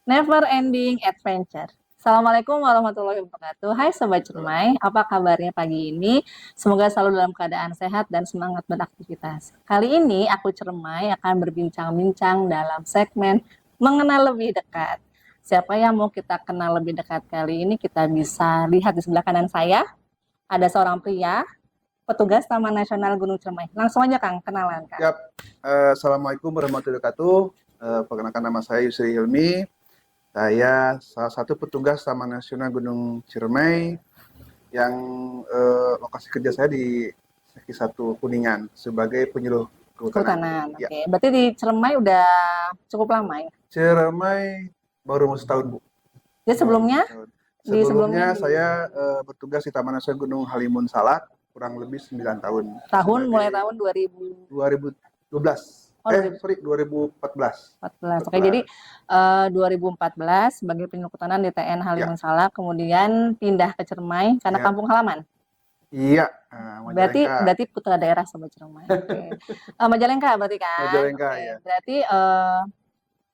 Never Ending Adventure. Assalamualaikum warahmatullahi wabarakatuh. Hai Sobat Cermai, apa kabarnya pagi ini? Semoga selalu dalam keadaan sehat dan semangat beraktivitas. Kali ini aku Cermai akan berbincang-bincang dalam segmen Mengenal Lebih Dekat. Siapa yang mau kita kenal lebih dekat kali ini? Kita bisa lihat di sebelah kanan saya, ada seorang pria, petugas Taman Nasional Gunung Cermai. Langsung aja Kang, kenalan Kang. Yap. Assalamualaikum warahmatullahi wabarakatuh. Perkenalkan nama saya Yusri Hilmi. Saya salah satu petugas Taman Nasional Gunung Ciremai yang lokasi kerja saya di Seki 1 Kuningan sebagai penyuluh kehutanan. Kehutanan, Ya. oke. Berarti di Cermai udah cukup lama ya? Ciremai baru mau setahun, Bu. Jadi sebelumnya? Baru setahun. Di sebelumnya saya bertugas di Taman Nasional Gunung Halimun Salak kurang lebih 9 tahun. mulai tahun 2000. 2012. Oh, 2014. 14. Oke, jadi 2014 sebagai penyuluh kehutanan di TN Halimun Ya. Salak, kemudian pindah ke Cermai karena Ya. kampung halaman. Iya, Berarti putra daerah Sobat Cermai. Oke. Majalengka berarti kan? Majalengka, Oke. ya. Berarti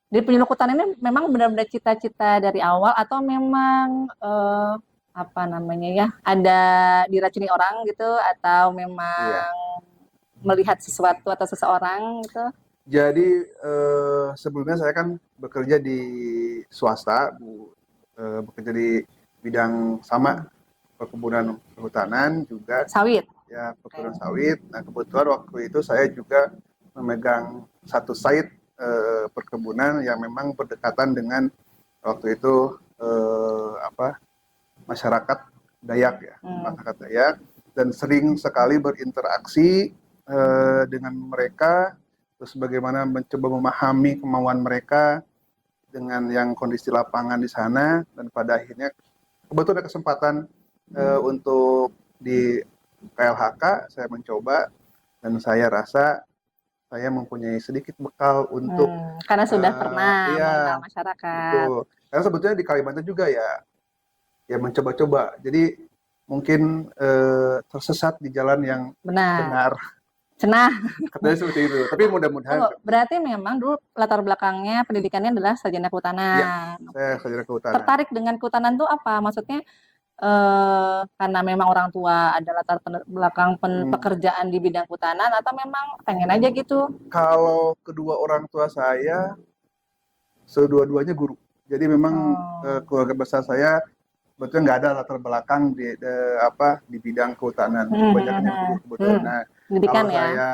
di penyuluh kehutanan ini memang benar-benar cita-cita dari awal atau memang apa namanya ya, ada diracuni orang gitu atau memang Iya. melihat sesuatu atau seseorang gitu? Jadi sebelumnya saya kan bekerja di swasta, Bu. Bekerja di bidang sama perkebunan kehutanan juga, Sawit. ya, perkebunan sawit. Nah, kebetulan waktu itu saya juga memegang satu site perkebunan yang memang berdekatan dengan waktu itu masyarakat Dayak, ya, masyarakat Dayak, dan sering sekali berinteraksi dengan mereka, terus bagaimana mencoba memahami kemauan mereka dengan yang kondisi lapangan di sana, dan pada akhirnya kebetulan ada kesempatan untuk di KLHK saya mencoba, dan saya rasa saya mempunyai sedikit bekal untuk karena sudah pernah mengenal iya, masyarakat. betul. Karena sebetulnya di Kalimantan juga ya mencoba-coba. Jadi mungkin tersesat di jalan yang benar. Cenah. Katanya seperti itu. Tapi mudah-mudahan. Berarti memang dulu latar belakangnya pendidikannya adalah sarjana Ya, kehutanan. saya sarjana kehutanan. Tertarik dengan kehutanan tuh apa? Maksudnya karena memang orang tua ada latar belakang pekerjaan di bidang kehutanan atau memang pengen aja gitu? Kalau kedua orang tua saya, kedua-duanya guru. Jadi memang keluarga besar saya sebetulnya nggak ada latar belakang di bidang kehutanan. Banyaknya guru kebetulan. Nah, Pendidikan kalau ya. saya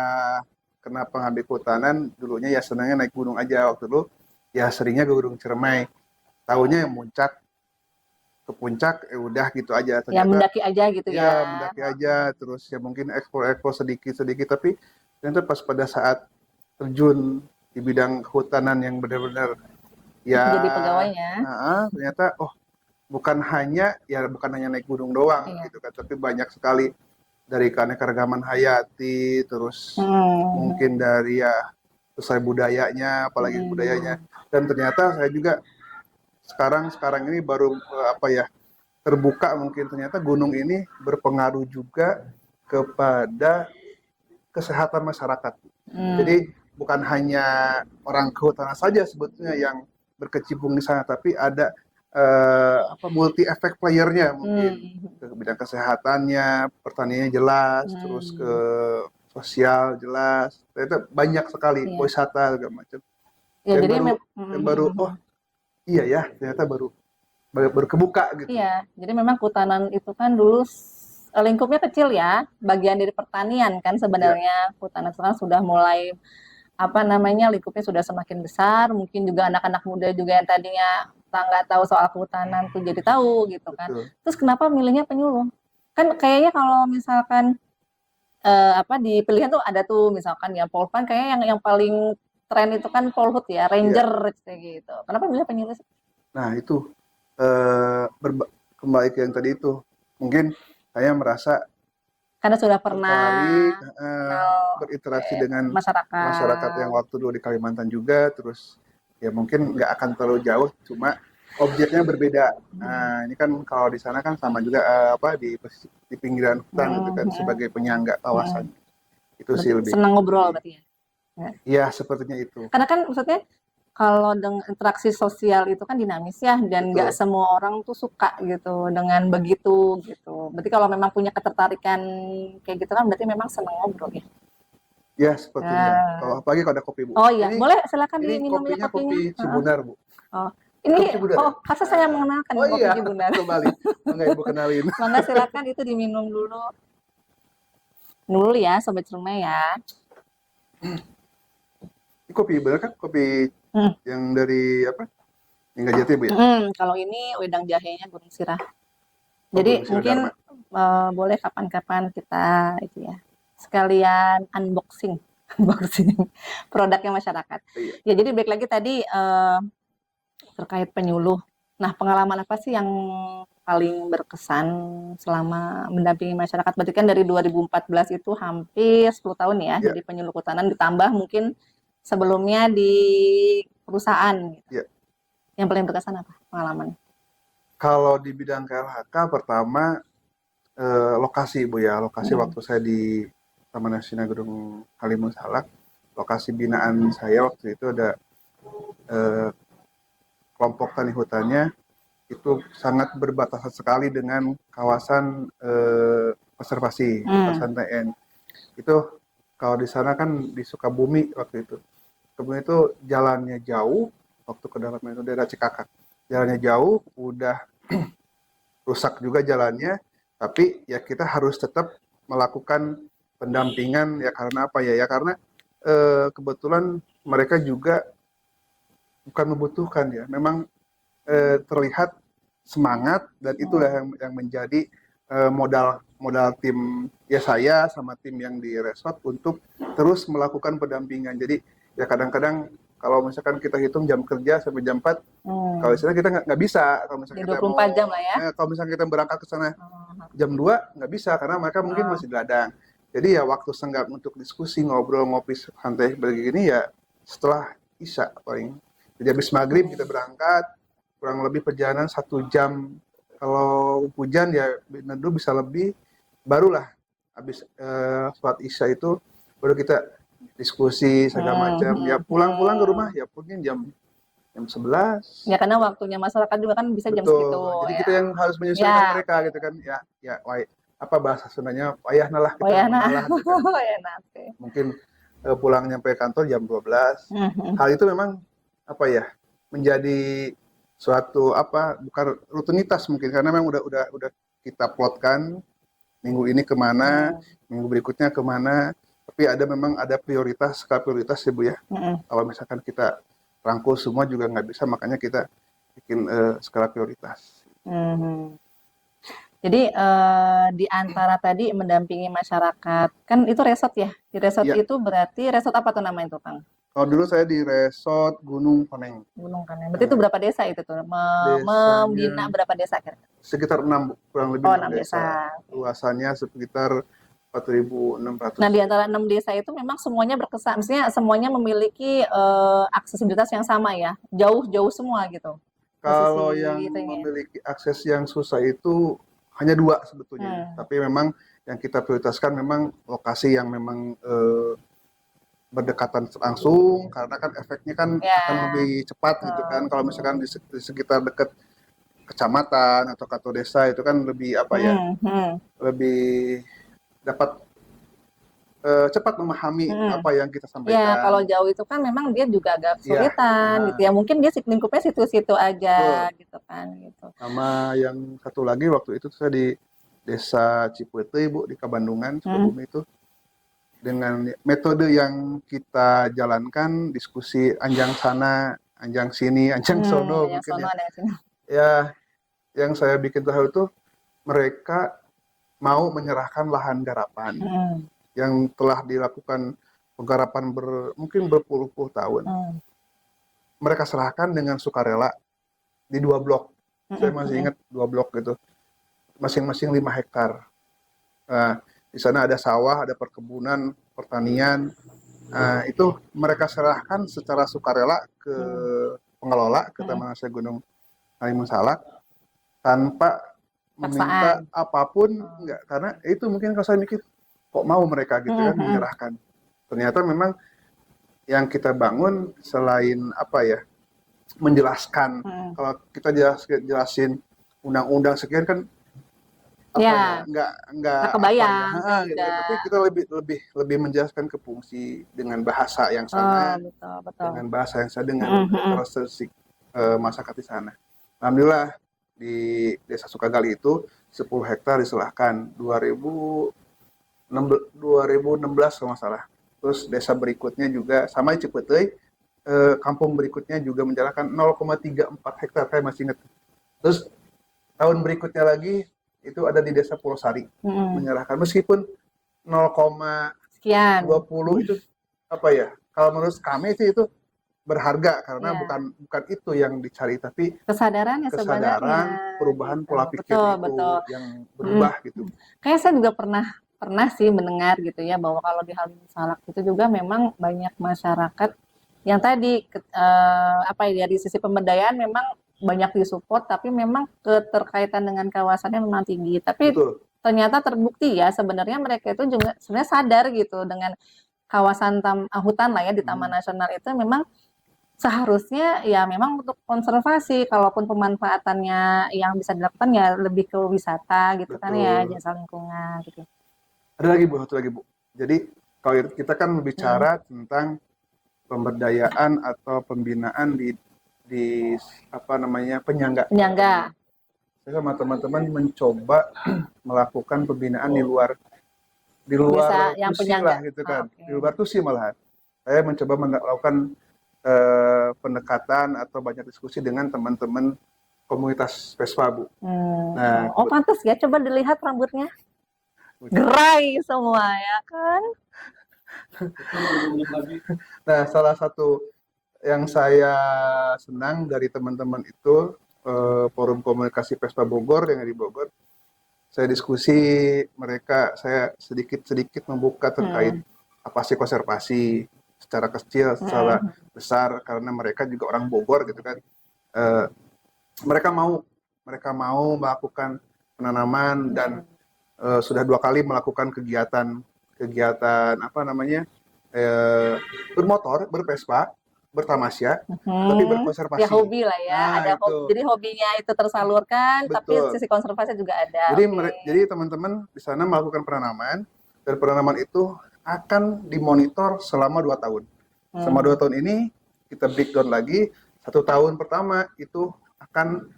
kenapa ngambil kehutanan, dulunya ya senangnya naik gunung aja waktu dulu. Ya seringnya ke Gunung Ciremai. Tahunya yang ke puncak, udah gitu aja. Ya mendaki aja gitu ya. Ya mendaki aja, terus ya mungkin ekspor sedikit-sedikit. Tapi ternyata pas pada saat terjun di bidang kehutanan yang benar-benar ya jadi pegawainya, ternyata bukan hanya naik gunung doang gitu kan, tapi banyak sekali dari keanekaragaman hayati, terus mungkin dari selesai budayanya, apalagi budayanya. Dan ternyata saya juga sekarang ini baru terbuka, mungkin ternyata gunung ini berpengaruh juga kepada kesehatan masyarakat. Jadi bukan hanya orang kehutanan saja sebetulnya yang berkecimpung di sana, tapi ada multi efek playernya, mungkin ke bidang kesehatannya, pertaniannya jelas, terus ke sosial jelas, ternyata banyak sekali, wisata segala macam. ya, Dan jadi baru iya ya, ternyata baru kebuka gitu. Iya, jadi memang kehutanan itu kan dulu lingkupnya kecil ya, bagian dari pertanian kan sebenarnya. Kehutanan sekarang sudah mulai apa namanya, lingkupnya sudah semakin besar, mungkin juga anak-anak muda juga yang tadinya nggak tahu soal kehutanan tuh jadi tahu gitu kan. Betul. Terus kenapa milihnya penyuluh? Kan kayaknya kalau misalkan di pilihan tuh ada tuh misalkan ya Polvan, kayaknya yang paling tren itu kan Polhut ya, Ranger gitu. Kenapa milih penyuluh? Nah itu kembali ke yang tadi itu, mungkin saya merasa Karena sudah pernah tertarik berinteraksi dengan masyarakat yang waktu dulu di Kalimantan juga, terus ya mungkin nggak akan terlalu jauh, cuma objeknya berbeda. Nah ini kan kalau di sana kan sama juga di pinggiran hutan gitu kan, sebagai penyangga kawasan. Itu sih lebih senang ngobrol berarti ya. Iya, sepertinya itu. Karena kan maksudnya kalau dengan interaksi sosial itu kan dinamis ya, dan nggak Betul. semua orang tuh suka gitu dengan begitu gitu. Berarti kalau memang punya ketertarikan kayak gitu kan berarti memang senang ngobrol ya. Ya, sepertinya. Nah, Kalau apalagi kalau ada kopi, Bu. oh iya, Ini boleh silakan ini diminum ya kopinya kopinya. kopi Heeh. Cibunar, Bu. Oh, Kopi ini Cibunar ya? oh harusnya saya mengenalkan Oh nih kopi iya, Cibunar. kembali. Mangga Ibu kenalin. Mangga silakan itu diminum dulu. Dulu ya, Sobat Cermai ya. Ini kopi bener kan? Kopi Hmm. yang dari apa? Yang nggak jati, Bu ya? Kalau ini wedang jahenya Gunung Sirah. Oh, Jadi Gunung mungkin Siradharma. boleh kapan-kapan kita itu ya sekalian unboxing, unboxing produknya masyarakat. Iya. Ya jadi baik lagi tadi terkait penyuluh. Nah pengalaman apa sih yang paling berkesan selama mendampingi masyarakat? Berarti kan dari 2014 itu hampir 10 tahun ya Iya. jadi penyuluh kehutanan, ditambah mungkin sebelumnya di perusahaan. Gitu. Iya. Yang paling berkesan apa pengalaman? Kalau di bidang KLHK pertama lokasi, Bu ya. Lokasi waktu saya di Taman Nasional Gunung Halimun Salak, lokasi binaan saya waktu itu ada kelompok tani hutannya itu sangat berbatasan sekali dengan kawasan konservasi, kawasan TN. Itu kalau di sana kan di Sukabumi waktu itu. Kemudian itu jalannya jauh, waktu ke dalam itu daerah Cikakak. Jalannya jauh, udah rusak juga jalannya, tapi ya kita harus tetap melakukan pendampingan ya karena apa ya? Ya karena kebetulan mereka juga bukan membutuhkan ya, memang terlihat semangat dan itulah yang menjadi modal tim ya saya sama tim yang di resort untuk terus melakukan pendampingan. Jadi ya kadang-kadang kalau misalkan kita hitung jam kerja sampai jam 4, kalau misalnya kita nggak bisa, kalau misalnya kita 24 jam lah ya. kalau misalnya kita berangkat ke sana jam 2 nggak bisa karena mereka mungkin masih di ladang. Jadi ya waktu senggang untuk diskusi, ngobrol, ngopi santai begini ya setelah Isya paling. Jadi habis maghrib kita berangkat, kurang lebih perjalanan 1 jam. Kalau hujan ya neduh bisa lebih, barulah habis sholat Isya itu baru kita diskusi segala macam. Ya pulang-pulang ke rumah ya mungkin jam 11. Ya karena waktunya masyarakat juga kan bisa jam Betul. segitu. Jadi Ya. kita yang harus menyesuaikan Ya. mereka gitu kan. Ya apa bahasa Sundanya? Wayahna lah kita Wayahna. mengalah gitu kan. Wayahna. Mungkin pulang nyampe kantor jam 12. Hal itu memang apa ya? Menjadi suatu bukan rutinitas mungkin karena memang udah kita plotkan minggu ini kemana, minggu berikutnya kemana, tapi memang ada skala prioritas ya Bu ya. Kalau misalkan kita rangkul semua juga nggak bisa, makanya kita bikin skala prioritas. Jadi di antara tadi mendampingi masyarakat, kan itu resort ya? Di resort itu berarti resort apa tuh namanya tuh Kang? Kalau dulu saya di resort Gunung Koneng. Gunung Koneng. Berarti itu berapa desa itu tuh? Membina berapa desa kira-kira? Sekitar 6, kurang lebih 6 desa. Luasannya sekitar 4.600. Nah, di antara 6 desa itu memang semuanya berkesan, maksudnya semuanya memiliki aksesibilitas yang sama ya, jauh-jauh semua gitu. Kalau yang memiliki akses yang susah itu hanya 2 sebetulnya, tapi memang yang kita prioritaskan memang lokasi yang memang berdekatan langsung, karena kan efeknya kan akan lebih cepat gitu kan. Kalau misalkan di sekitar dekat kecamatan atau desa itu kan lebih lebih dapat cepat memahami apa yang kita sampaikan. Ya, kalau jauh itu kan memang dia juga agak kesulitan gitu ya. Mungkin dia lingkupnya situ-situ aja gitu kan gitu. Sama yang satu lagi waktu itu saya di Desa Cipete Bu di Kabandungan, Sukabumi itu dengan metode yang kita jalankan, diskusi anjang sana, anjang sini, anjang sono mungkin ya. Ya, yang saya bikin tahu itu mereka mau menyerahkan lahan garapan yang telah dilakukan penggarapan mungkin berpuluh-puluh tahun. Mereka serahkan dengan sukarela di 2 blok. Saya masih ingat 2 blok gitu. Masing-masing 5 hektar. Di sana ada sawah, ada perkebunan, pertanian. Itu mereka serahkan secara sukarela ke pengelola, ke Taman Nasional Gunung Halimun Salak, tanpa meminta apapun, enggak. Karena itu mungkin kalau saya mikir, kok mau mereka gitu kan menyerahkan. Ternyata memang yang kita bangun selain menjelaskan. Kalau kita jelasin undang-undang sekian kan nggak kebayang gitu kan. Tapi kita lebih menjelaskan ke fungsi dengan bahasa yang sama, dengan bahasa yang sama dengan karakteristik masyarakat di sana. Alhamdulillah di Desa Sukagali itu 10 hektar diserahkan 2016 kalau nggak salah. Terus desa berikutnya juga sama di Cipeteuy, kampung berikutnya juga menyerahkan 0,34 hektar, saya masih ingat. Terus tahun berikutnya lagi itu ada di Desa Purwosari menyerahkan, meskipun 0,20 itu apa ya, kalau menurut kami sih itu berharga karena bukan itu yang dicari, tapi kesadaran perubahan pola pikir yang berubah gitu. Kayak saya juga pernah sih mendengar gitu ya, bahwa kalau di Halim Salak itu juga memang banyak masyarakat yang tadi dari sisi pemberdayaan memang banyak disupport, tapi memang keterkaitan dengan kawasannya memang tinggi. Tapi ternyata terbukti ya sebenarnya mereka itu juga sebenarnya sadar gitu dengan kawasan hutan lah ya di Taman Nasional itu memang seharusnya ya memang untuk konservasi, kalaupun pemanfaatannya yang bisa dilakukan ya lebih ke wisata gitu kan ya, jasa lingkungan gitu. Ada lagi Bu. Jadi kalau kita kan berbicara tentang pemberdayaan atau pembinaan di penyangga. Saya sama teman-teman mencoba melakukan pembinaan di luar TUSI lah gitu kan. Di luar TUSI malahan. Saya mencoba melakukan pendekatan atau banyak diskusi dengan teman-teman komunitas Vespa, Bu. Nah, pantas ya, coba dilihat rambutnya. Gerai semua ya kan. Nah, salah satu yang saya senang dari teman-teman itu Forum Komunikasi Vespa Bogor yang di Bogor, saya diskusi mereka, saya sedikit membuka terkait apa sih konservasi secara kecil, secara besar, karena mereka juga orang Bogor gitu kan. Mereka mau melakukan penanaman dan sudah 2 kali melakukan kegiatan bermotor, bervespa, bertamasya, tapi berkonservasi. Ya hobi lah ya, jadi hobinya itu tersalurkan, tapi sisi konservasi juga ada. Jadi teman-teman di sana melakukan penanaman, dan penanaman itu akan dimonitor selama 2 tahun. Selama 2 tahun ini kita breakdown lagi. 1 tahun pertama itu akan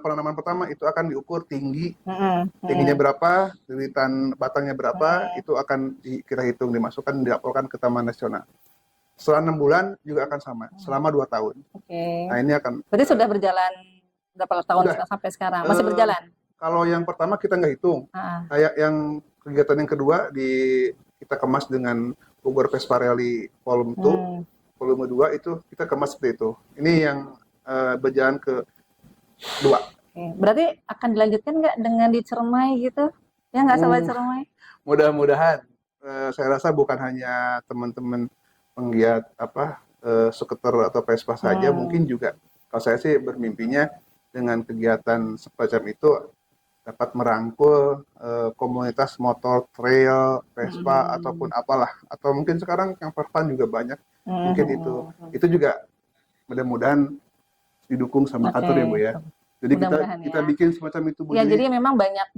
penanaman pertama itu akan diukur tingginya berapa, lilitan batangnya berapa, itu akan kita hitung, dimasukkan, dilaporkan ke Taman Nasional. Setelah 6 bulan juga akan sama, selama 2 tahun. Nah ini akan. Berarti sudah berjalan berapa tahun sampai sekarang? Masih berjalan? Kalau yang pertama kita nggak hitung. Kayak yang kegiatan yang kedua kita kemas dengan Bogor Vespa Rally Volume 2, Volume 2 itu kita kemas seperti itu. Ini yang berjalan ke 2. Berarti akan dilanjutkan nggak dengan di Ciremai gitu? Ya nggak, Sobat Ciremai? Mudah-mudahan. Saya rasa bukan hanya teman-teman penggiat skuter atau Vespa saja, mungkin juga kalau saya sih bermimpinya dengan kegiatan semacam itu dapat merangkul komunitas motor trail, Vespa ataupun apalah, atau mungkin sekarang yang Farfan juga banyak, mungkin itu juga mudah-mudahan didukung sama kantor ya Bu ya. Jadi kita bikin semacam itu Bu. Ya, jadi memang banyak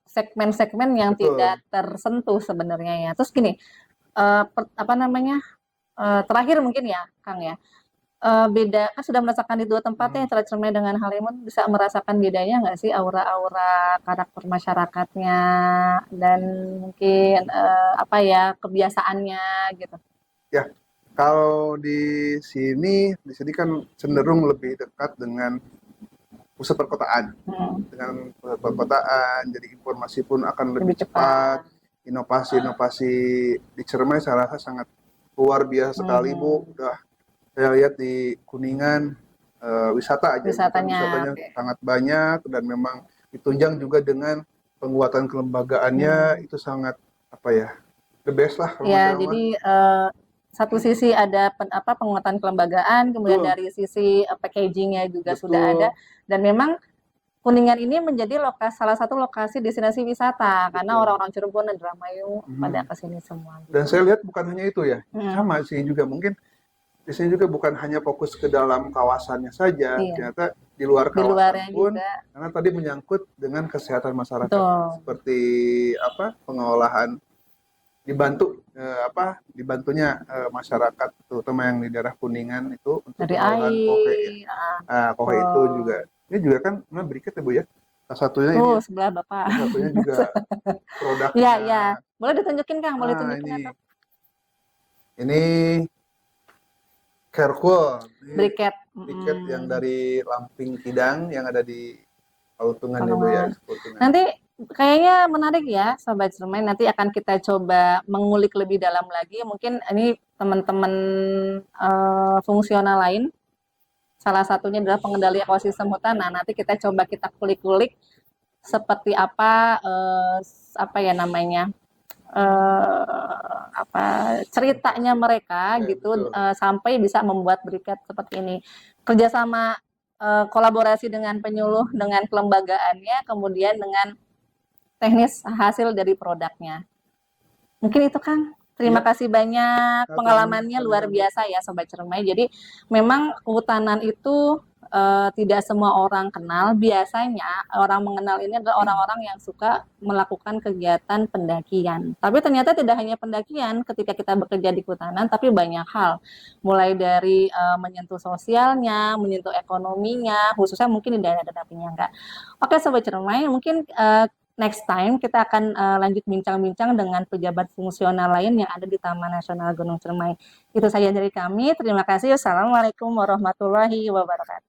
segmen-segmen yang tidak tersentuh sebenarnya ya. Terus gini, terakhir mungkin ya Kang ya, beda kan sudah merasakan di 2 tempatnya, antara Ciremai dengan Halimun, bisa merasakan bedanya nggak sih aura-aura karakter masyarakatnya dan mungkin kebiasaannya gitu? Ya, kalau di sini kan cenderung lebih dekat dengan pusat perkotaan, jadi informasi pun akan lebih cepat. Inovasi di Ciremai saya rasa sangat luar biasa sekali Bu. Udah saya lihat di Kuningan wisatanya sangat banyak, dan memang ditunjang juga dengan penguatan kelembagaannya, itu sangat the best lah. Ya, jadi satu sisi ada penguatan kelembagaan, kemudian dari sisi packagingnya juga sudah ada, dan memang Kuningan ini menjadi salah satu lokasi destinasi wisata karena orang-orang Cirebon dan Indramayu pada kesini semua. Dan saya lihat bukan hanya itu ya, sama sih juga mungkin di sini juga bukan hanya fokus ke dalam kawasannya saja, Iya. ternyata di luar Di luarnya kawasan pun, juga. karena tadi menyangkut dengan kesehatan masyarakat, Betul. seperti apa pengolahan dibantunya masyarakat, terutama yang di daerah Kuningan itu untuk Dari pengolahan kohe ya. air. Kohe itu juga, ini juga kan briket ya Bu ya. Salah satunya ini, Sebelah Bapak. salah satunya juga produknya. Ya, ya. Boleh ditunjukin Kang, boleh tunjukin Ini atau ini Kerkul, ini briket. briket yang dari Lamping Tidang yang ada di Kautungan ya Bu ya, Potongan. Kautungan. Nanti kayaknya menarik ya Sobat Cermai, nanti akan kita coba mengulik lebih dalam lagi. Mungkin ini teman-teman fungsional lain, salah satunya adalah pengendali ekosistem hutan. Nah, nanti kita coba kita kulik-kulik seperti apa ya namanya, ceritanya mereka Ya, gitu, betul. sampai bisa membuat briket seperti ini. Kerjasama, kolaborasi dengan penyuluh, dengan kelembagaannya, kemudian dengan teknis hasil dari produknya. Mungkin itu Kang. Terima Ya, kasih banyak, pengalamannya luar sama-sama Bu. biasa ya Sobat Cermai. Jadi memang kehutanan itu tidak semua orang kenal. Biasanya orang mengenal ini adalah orang-orang yang suka melakukan kegiatan pendakian. Tapi ternyata tidak hanya pendakian ketika kita bekerja di kehutanan, tapi banyak hal. Mulai dari menyentuh sosialnya, menyentuh ekonominya, khususnya mungkin di daerah-daerah penyangga. Oke Sobat Cermai, mungkin next time kita akan lanjut bincang-bincang dengan pejabat fungsional lain yang ada di Taman Nasional Gunung Cermai. Itu saja dari kami. Terima kasih. Wassalamualaikum warahmatullahi wabarakatuh.